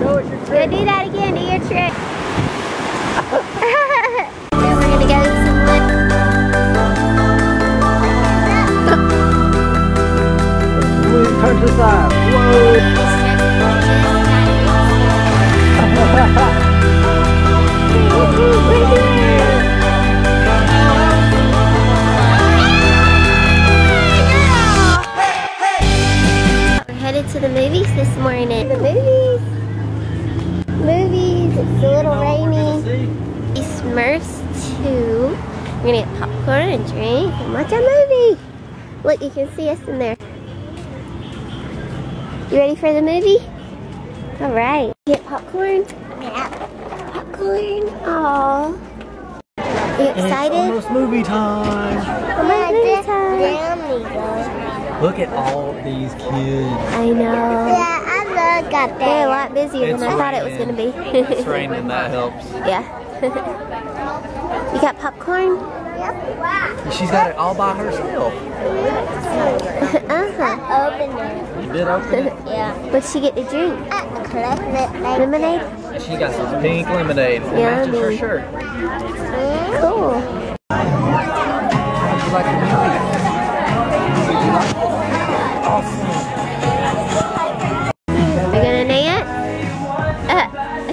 Show us your trick. Go do that again. Do your trick. Then we're gonna go to some Turn to the side. We're headed to the movies this morning. The movies. Movies. It's a little rainy. Smurfs 2. We're gonna get popcorn and drink and watch a movie. Look, you can see us in there. You ready for the movie? All right. Get popcorn? Yeah. Popcorn. Aww. You excited? It's almost movie time. Almost movie time. Look at all these kids. I know. Yeah, I look up there. They're a lot busier than I thought it was going to be. It's raining, that helps. Yeah. You got popcorn? Yep. She's got it all by herself. Open it. You did open it? Yeah. What'd she get to drink? Lemonade? She got some pink lemonade. It matches her shirt. Cool. How'd you like the movie? Awesome. We're gonna dance? I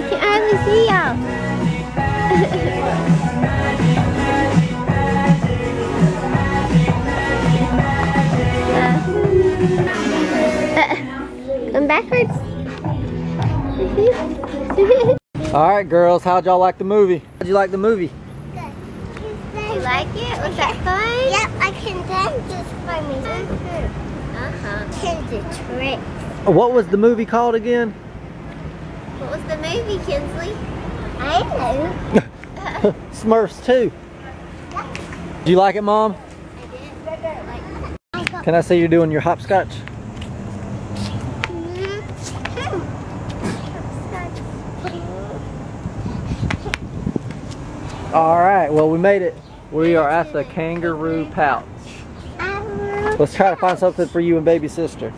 can hardly see y'all. Come backwards. Alright girls, how'd y'all like the movie? How'd you like the movie? Good. You like it? Was that fun? Yep, I can dance just for me. Can do tricks. What was the movie called again? What was the movie, Kinsley? I know. Smurfs 2. Do you like it, Mom? I did. Can I say you're doing your hopscotch? Alright, well we made it. We are at the kangaroo pouch. Let's try to find something for you and baby sister.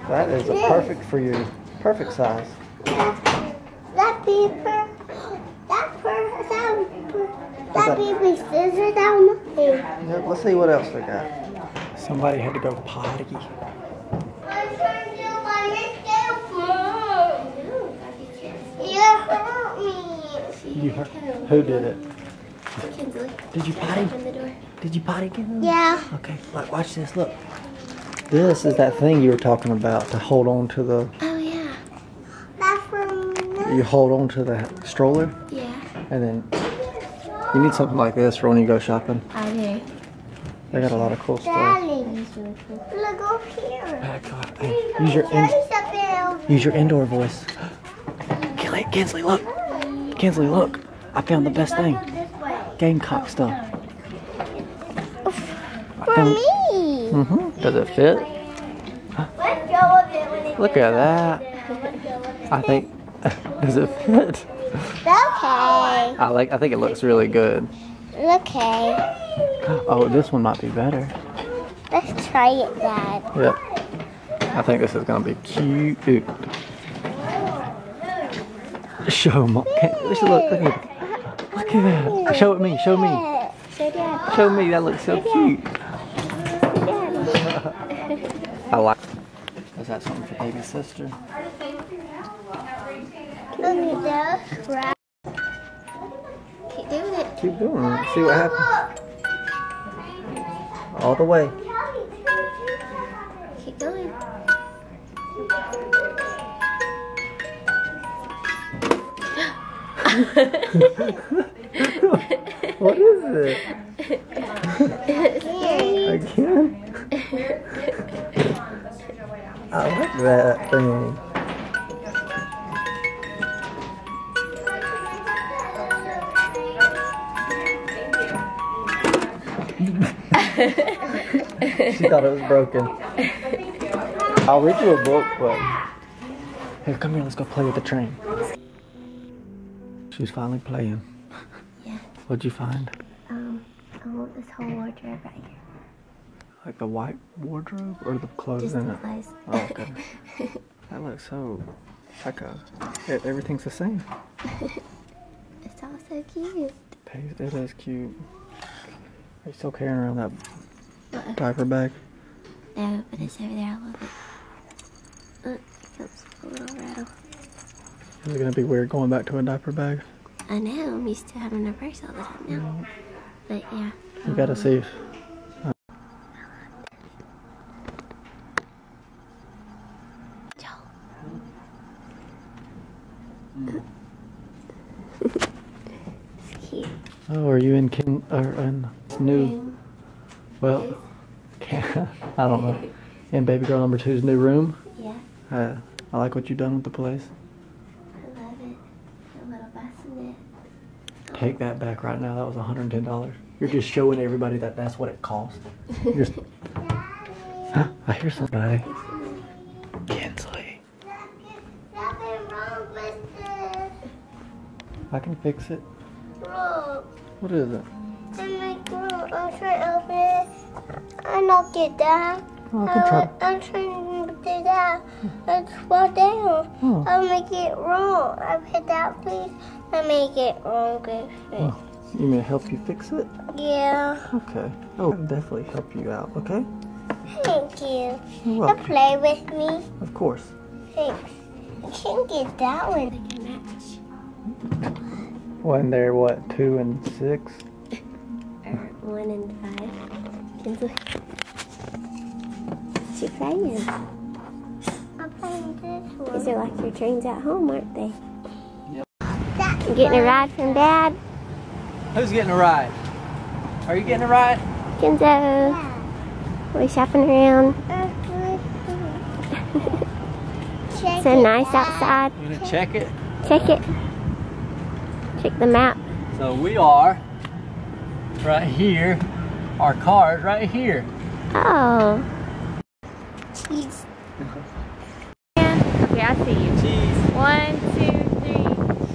That is perfect for you. Perfect size. That paper, that baby scissor down there. Yeah, let's see what else they got. Somebody had to go potty. You hurt? Who did it? Kinsley. Did you potty? Open the door. Did you potty again? Yeah. Okay, look, watch this, look. This is that thing you were talking about to hold on to the... Oh, yeah. That's from... You hold on to the stroller, Yeah. and then you need something like this for when you go shopping. I do. They got a lot of cool stuff. Daddy. Look over here. Hey, use your indoor voice. Kinsley, look. Kinsley, look. I found the best thing. Gamecock stuff. For me. Mm-hmm. Does it fit? Look at that. I think. Does it fit? Okay. I think it looks really good. Okay. Oh, this one might be better. Let's try it, Dad. Yep. I think this is gonna be cute. Show Mom. Look at it. Look at that. Show it me. Show me. Show Dad. Show me. That looks so cute. I like. Is that something for baby sister? Keep doing it. Keep doing it. See what happens. All the way. Keep going. What is it? Again? I like that thing. She thought it was broken. I'll read you a book, but... Here, come here, let's go play with the train. She's finally playing. Yeah. What'd you find? I want this whole wardrobe right here. Like the white wardrobe or the clothes Just in the it? clothes. Oh, okay. That looks so, like everything's the same. It's all so cute. It is cute. Are you still carrying around that diaper bag? No, but it's over there. I love it. Here comes a little rattle. Is it gonna be weird going back to a diaper bag? I know, I'm used to having a purse all the time now. But yeah. You gotta see. It's cute. Oh, are you in new? Well, I don't know. In baby girl number 2's new room. Yeah. I like what you've done with the place. I love it. A little bassinet. Take that back right now. That was $110. You're just showing everybody that that's what it cost. You're just... Huh? I hear somebody. Kinsley. Something wrong with this. I can fix it. Look. What is it? I'm trying to open it. I knock it down. Oh, I can try. I'm trying to do that. It's fall down. Oh. I'll make it wrong. I hit that, please. I make it wrong. Good. Oh, you mean help you fix it? Yeah. Okay. Oh, I'll definitely help you out, okay? Thank you. You're You welcome. play with me. Of course. Thanks. I can't get that one. They can match. When they're what, 2 and 6? Or 1 and 5. Kinsley. What's she playing? I'm playing this one. These are like your trains at home, aren't they? That's You getting a ride from Dad? Who's getting a ride? Are you getting a ride? Kenzo. Yeah. We shopping around. Check So it nice out. outside. You gonna check it? Check it. Check the map. So we are right here. Our car's right here. Oh. Cheese. Okay, I see you. Cheese. 1, 2, 3,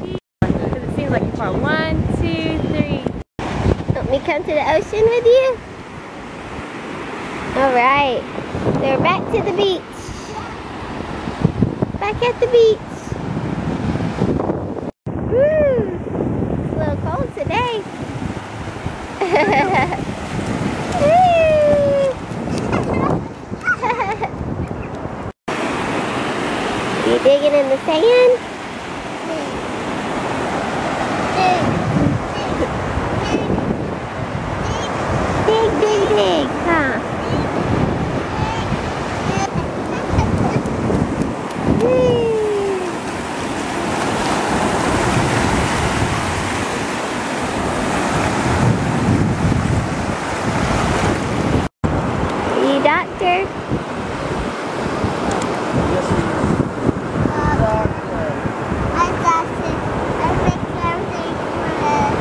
cheese. Because it seems like you're far. 1, 2, 3. Want me to come to the ocean with you? Alright. So we're back to the beach. Back at the beach. Woo! It's a little cold today. You digging in the sand? Dig, huh? Are you doctor? I got it. I fixed everything for it.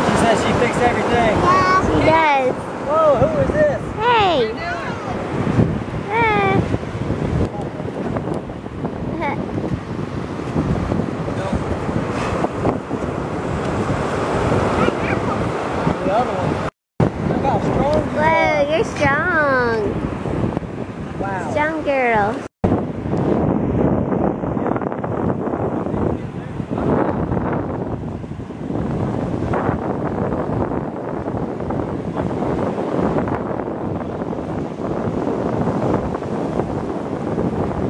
She says she fixed everything. Yeah. She does. Whoa, who is this? Hey! The other one. Look how strong you Whoa, you're strong. are. Wow. Strong girl.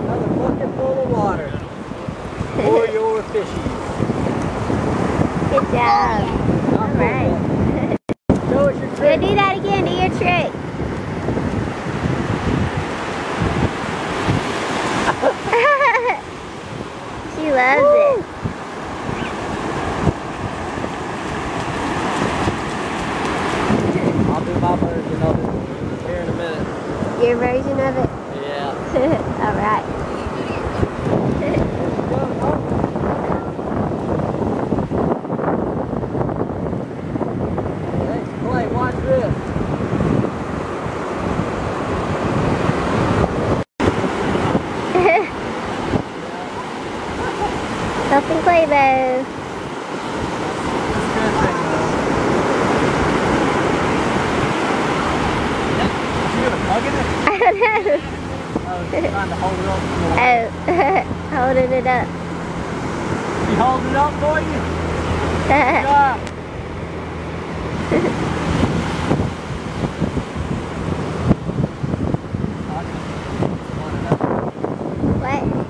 Another bucket full of water. For your fishies. Good job. Alright. Show us your Go trick. do that again. Do your trick. She loves it. I'll do my version of it here in a minute. Your version of it. Yeah. Alright. Let's play. Watch this. Something play though. You're gonna was trying to hold it up. Oh, holding it up. She holding it up for you? Good job. What?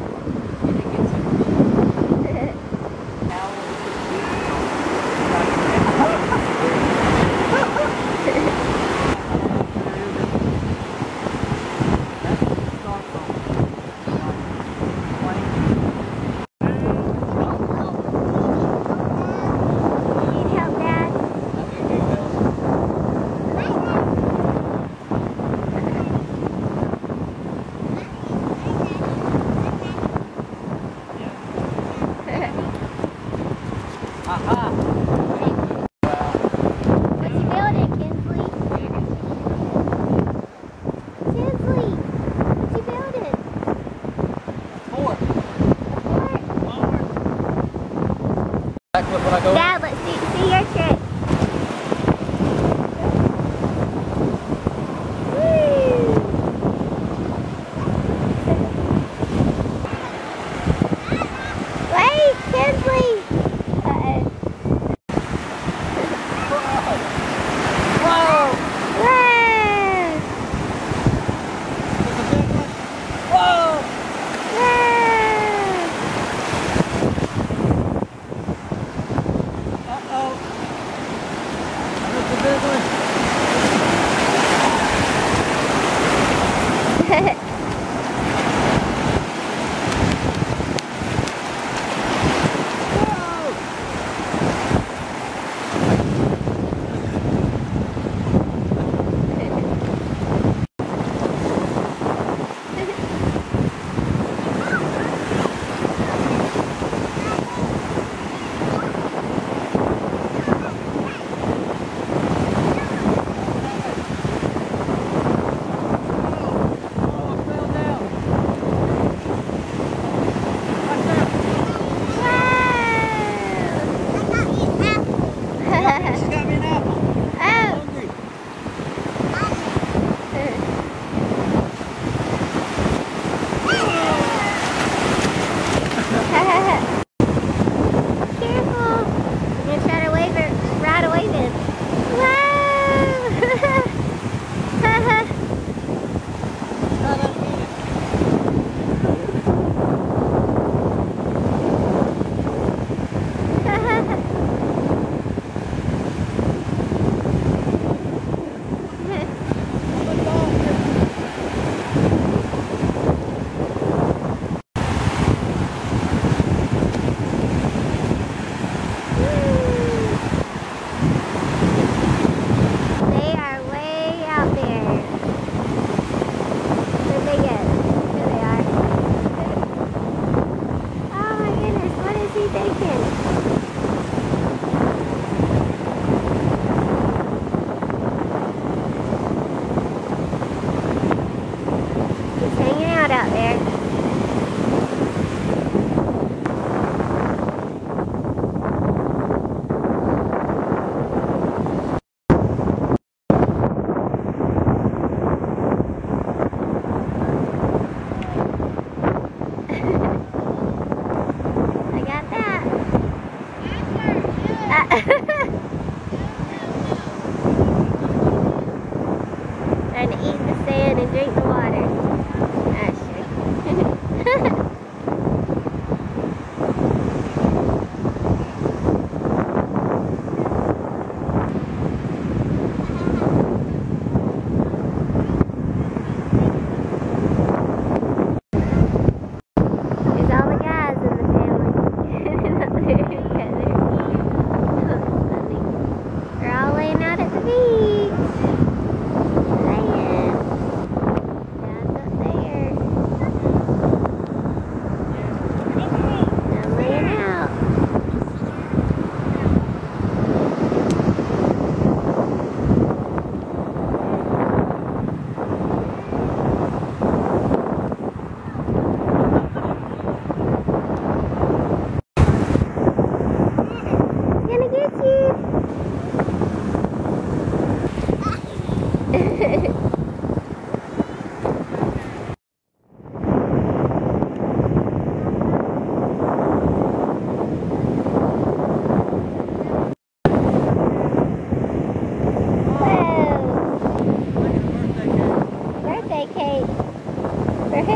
For who?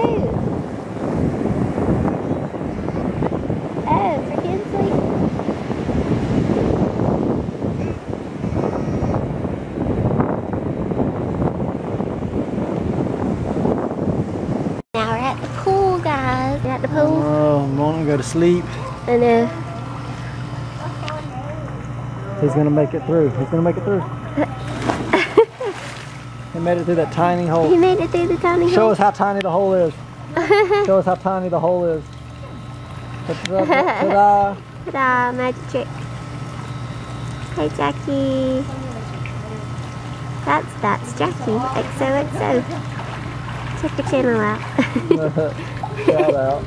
Oh, for Kinsley. Now we're at the pool, guys. We're at the pool. Oh, I'm gonna go to sleep. I know. He's gonna make it through. He's gonna make it through. He made it through that tiny hole. He made it through the tiny hole. Show us how tiny the hole is. Show us how tiny the hole is. Ta-da! Ta-da, magic trick. Hey, Jackie. That's Jackie. XOXO. Check the channel out. Shout out.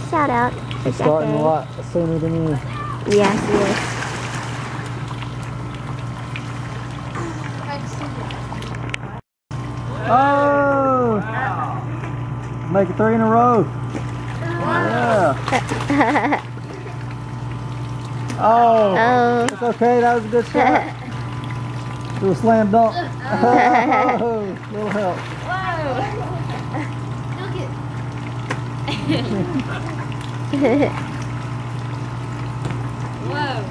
Shout out to She's starting a Jackie. lot sooner than you. Yeah, she is. Oh! Make it 3 in a row. Yeah. Oh. Oh. It's okay. That was a good shot. It was a slam dunk. Oh, little help. Whoa.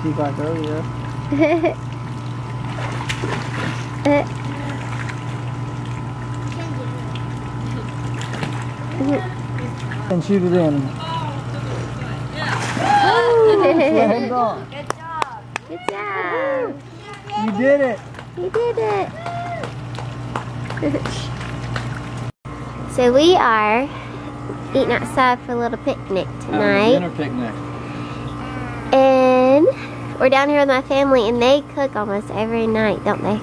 She's like, oh yeah. And shoot it in. Slam dunk. Good job. You did it. You did it. So we are eating outside for a little picnic tonight. Dinner picnic. And we're down here with my family and they cook almost every night, don't they?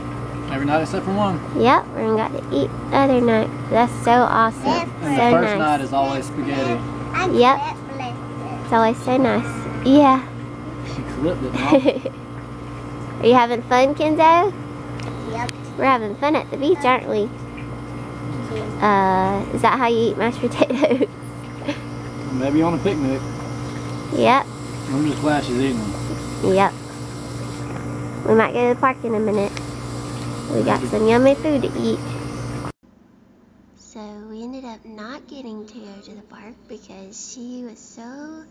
Every night except for one. Yep, we haven't got to eat the other night. That's so awesome. And So the first nice. night is always spaghetti. Yep. It's always so nice. Yeah. She clipped it, Mom. Are you having fun, Kenzo? Yep. We're having fun at the beach, aren't we? Is that how you eat mashed potatoes? Maybe on a picnic. Yep. I'm just glad she's eating them. Yep. We might go to the park in a minute. We got some yummy food to eat. So we ended up not getting to go to the park because she was so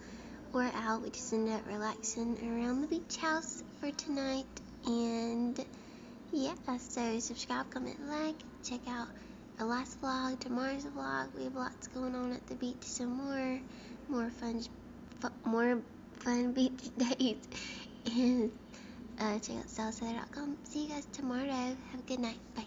wore out. We just ended up relaxing around the beach house for tonight. And yeah, so subscribe, comment, like, check out our last vlog, tomorrow's vlog. We have lots going on at the beach, some more fun beach days. And check out stylistheather.com. See you guys tomorrow. Have a good night. Bye.